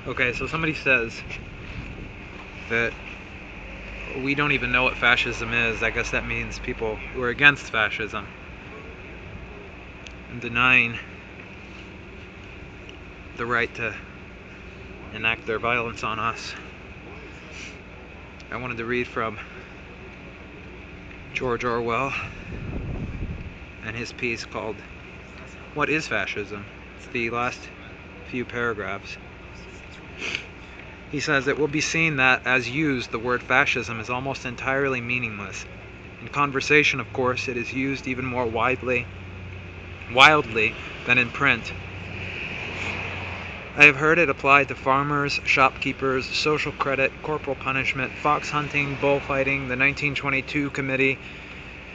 Okay, so somebody says that we don't even know what fascism is. I guess that means people who are against fascism and denying the right to enact their violence on us. I wanted to read from George Orwell and his piece called "What is Fascism?" It's the last few paragraphs. He says, "It will be seen that, as used, the word fascism is almost entirely meaningless. In conversation, of course, it is used even more wildly than in print. I have heard it applied to farmers, shopkeepers, social credit, corporal punishment, fox hunting, bullfighting, the 1922 committee,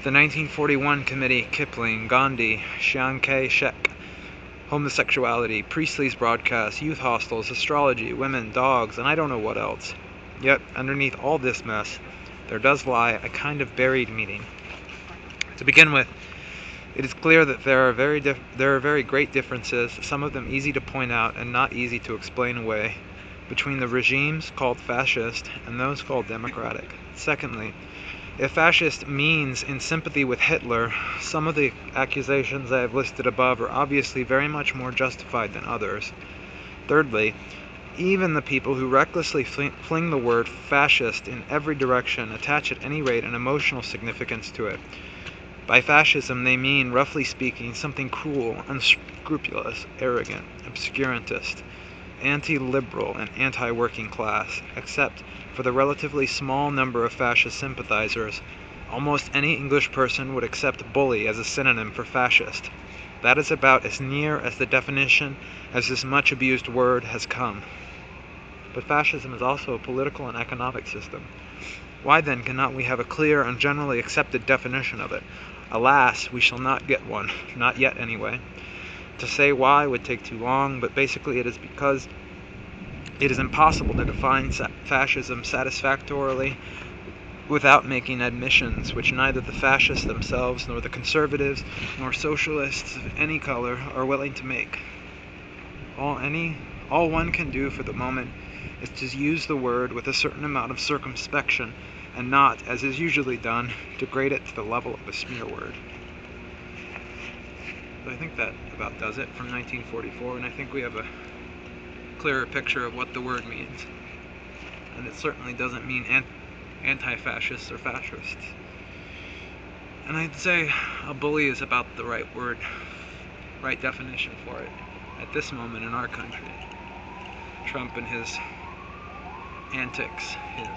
the 1941 committee, Kipling, Gandhi, Chiang Kai-shek, homosexuality, Priestley's broadcast, youth hostels, astrology, women, dogs, and I don't know what else. Yet, underneath all this mess, there does lie a kind of buried meaning. To begin with, it is clear that there are very great differences, some of them easy to point out and not easy to explain away, between the regimes called fascist and those called democratic. Secondly, if fascist means in sympathy with Hitler, some of the accusations I have listed above are obviously very much more justified than others. Thirdly, even the people who recklessly fling the word fascist in every direction attach at any rate an emotional significance to it. By fascism they mean, roughly speaking, something cruel, unscrupulous, arrogant, obscurantist, anti-liberal, and anti-working class. Except for the relatively small number of fascist sympathizers, almost any English person would accept bully as a synonym for fascist. That is about as near as the definition as this much abused word has come. But fascism is also a political and economic system. Why then cannot we have a clear and generally accepted definition of it? Alas, we shall not get one, not yet anyway. To say why would take too long, but basically it is because it is impossible to define fascism satisfactorily without making admissions which neither the fascists themselves nor the conservatives nor socialists of any color are willing to make. All one can do for the moment is to use the word with a certain amount of circumspection and not, as is usually done, degrade it to the level of a smear word." I think that about does it from 1944, and I think we have a clearer picture of what the word means. And it certainly doesn't mean anti-fascists or fascists. And I'd say a bully is about the right word, right definition for it at this moment in our country. Trump and his antics, his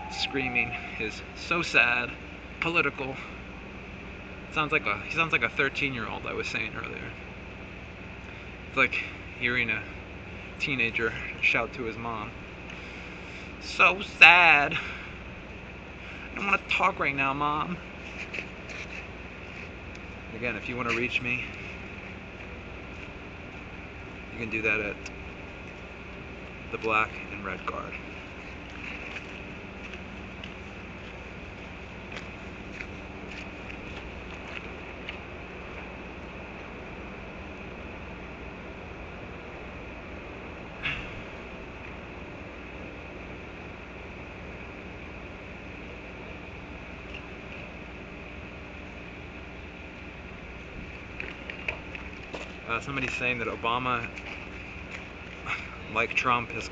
screaming, his so sad, political. He sounds like a 13-year-old I was saying earlier. It's like hearing a teenager shout to his mom, "So sad. I don't want to talk right now, Mom." Again, if you want to reach me, you can do that at the black and red card. Somebody's saying that Obama, like Trump, has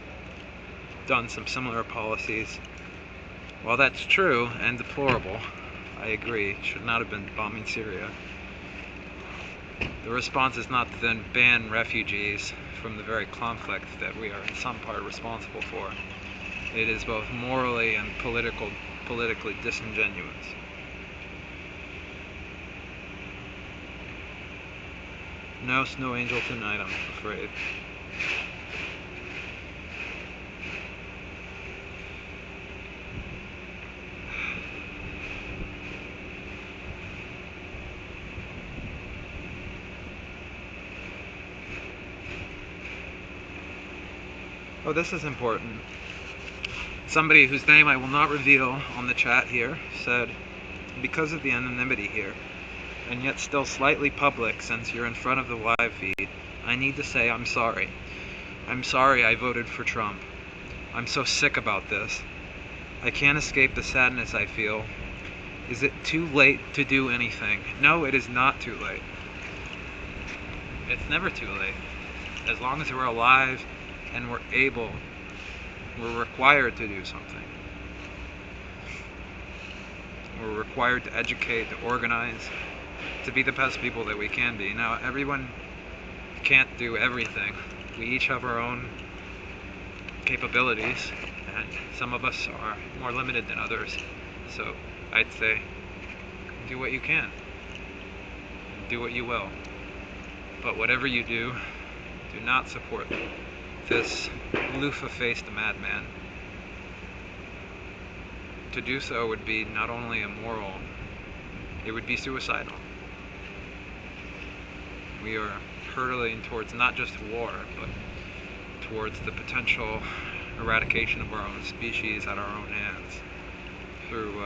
done some similar policies. While that's true and deplorable, I agree, should not have been bombing Syria. The response is not to then ban refugees from the very conflict that we are in some part responsible for. It is both morally and politically disingenuous. No snow angel tonight, I'm afraid. Oh, this is important. Somebody whose name I will not reveal on the chat here said, "Because of the anonymity here, and yet still slightly public since you're in front of the live feed, I need to say I'm sorry. I'm sorry I voted for Trump. I'm so sick about this. I can't escape the sadness I feel. Is it too late to do anything? No, it is not too late. It's never too late. As long as we're alive and we're able, we're required to do something. We're required to educate, to organize, to be the best people that we can be. Now, everyone can't do everything. We each have our own capabilities, and some of us are more limited than others. So I'd say do what you can, and do what you will. But whatever you do not support this loofah-faced madman. To do so would be not only immoral, it would be suicidal. We are hurtling towards not just war, but towards the potential eradication of our own species at our own hands through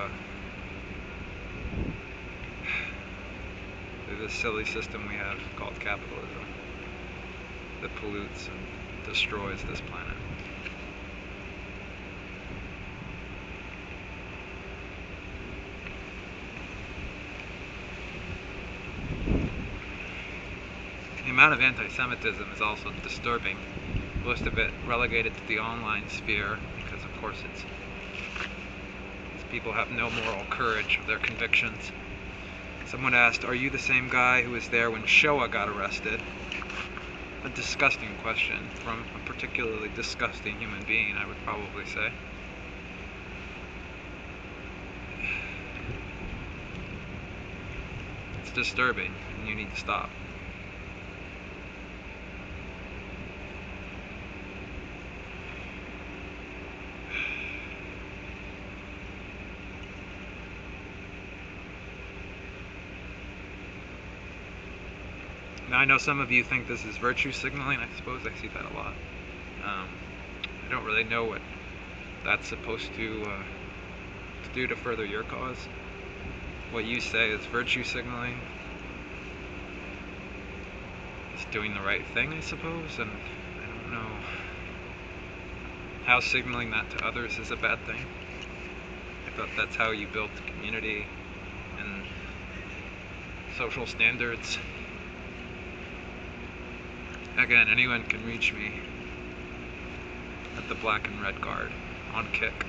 this silly system we have called capitalism that pollutes and destroys this planet. The amount of anti-Semitism is also disturbing. Most of it relegated to the online sphere because, of course, these people have no moral courage of their convictions. Someone asked, "Are you the same guy who was there when Shoah got arrested?" A disgusting question from a particularly disgusting human being, I would probably say. It's disturbing, and you need to stop. Now, I know some of you think this is virtue signaling. I suppose I see that a lot. I don't really know what that's supposed to do to further your cause. What you say is virtue signaling. It's doing the right thing, I suppose, and I don't know how signaling that to others is a bad thing. I thought that's how you built community and social standards. Again, anyone can reach me at the black and red card on Kick.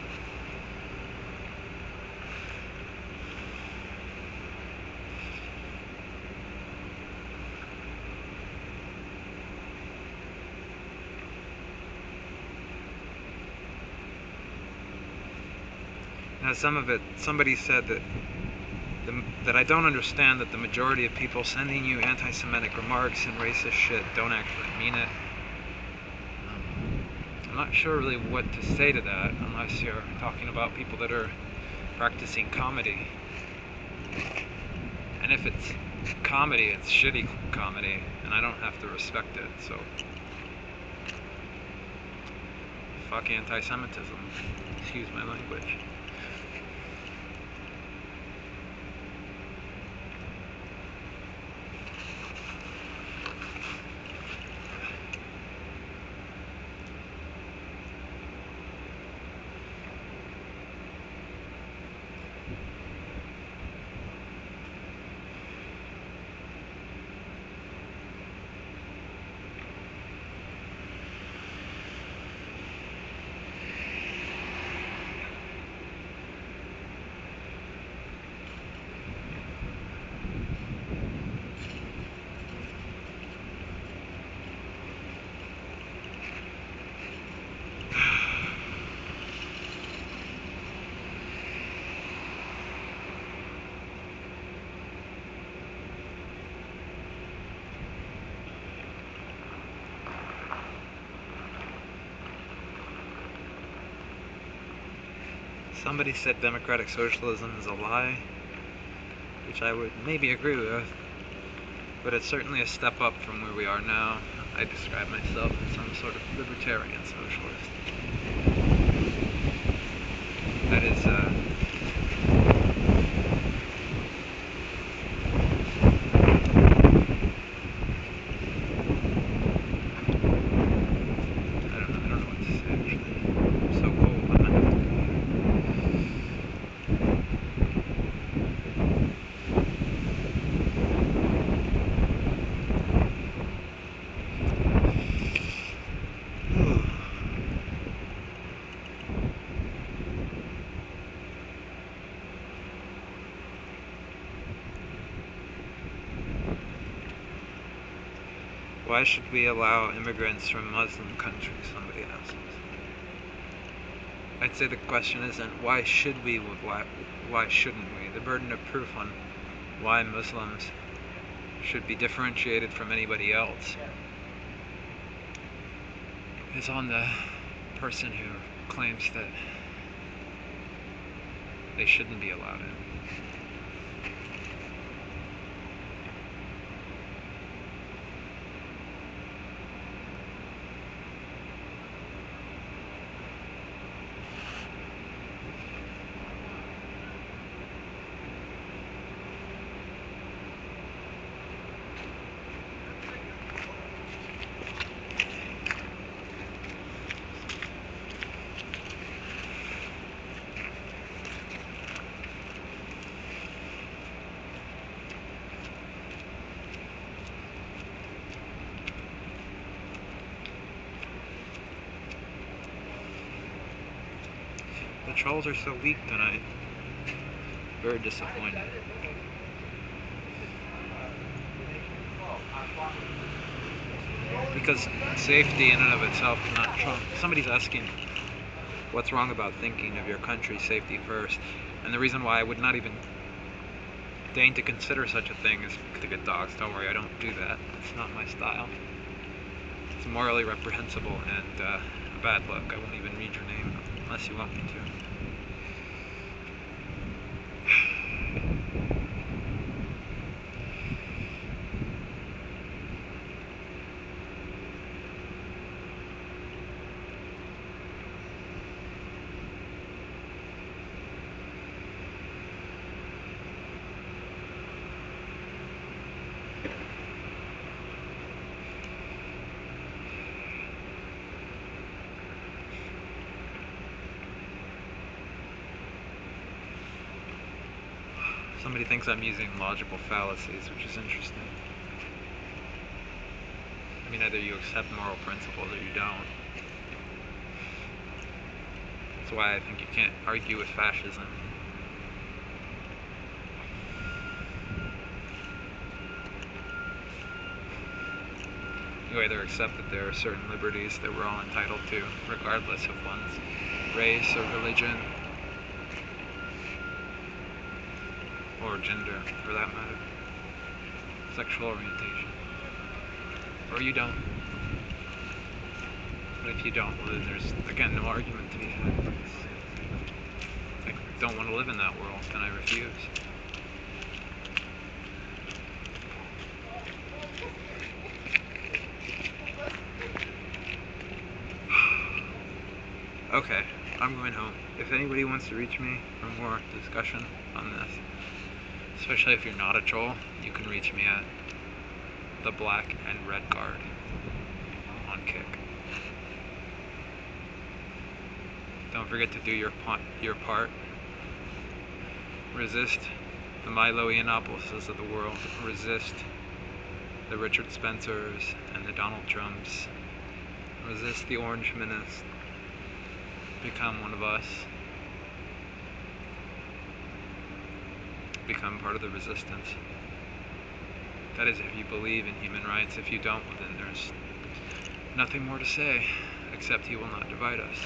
Now, some of it, somebody said that I don't understand that the majority of people sending you anti-Semitic remarks and racist shit don't actually mean it. I'm not sure really what to say to that unless you're talking about people that are practicing comedy. And if it's comedy, it's shitty comedy, and I don't have to respect it, so fuck anti-Semitism. Excuse my language. Somebody said democratic socialism is a lie, which I would maybe agree with, but it's certainly a step up from where we are now. I describe myself as some sort of libertarian socialist. That is, Why should we allow immigrants from Muslim countries? Somebody asks. I'd say the question isn't why should we, why shouldn't we? The burden of proof on why Muslims should be differentiated from anybody else is on the person who claims that they shouldn't be allowed in. The trolls are so weak tonight. Very disappointed. Because safety in and of itself cannot trump. Somebody's asking what's wrong about thinking of your country's safety first. And the reason why I would not even deign to consider such a thing is to get dogs. Don't worry, I don't do that. It's not my style. It's morally reprehensible and a bad look. I won't even read your name unless you want me to. Somebody thinks I'm using logical fallacies, which is interesting. I mean, either you accept moral principles or you don't. That's why I think you can't argue with fascism. You either accept that there are certain liberties that we're all entitled to, regardless of one's race or religion, or gender, for that matter, sexual orientation, or you don't. But if you don't, well, then there's, again, no argument to be had. I don't want to live in that world, then I refuse. Okay, I'm going home. If anybody wants to reach me for more discussion on this, especially if you're not a troll, you can reach me at the Black and Red Card on Kick. Don't forget to do your part. Resist the Milo Yiannopoulos of the world. Resist the Richard Spencers and the Donald Trumps. Resist the Orange Menace. Become one of us. Become part of the resistance. That is, if you believe in human rights. If you don't, well, then there's nothing more to say, except he will not divide us.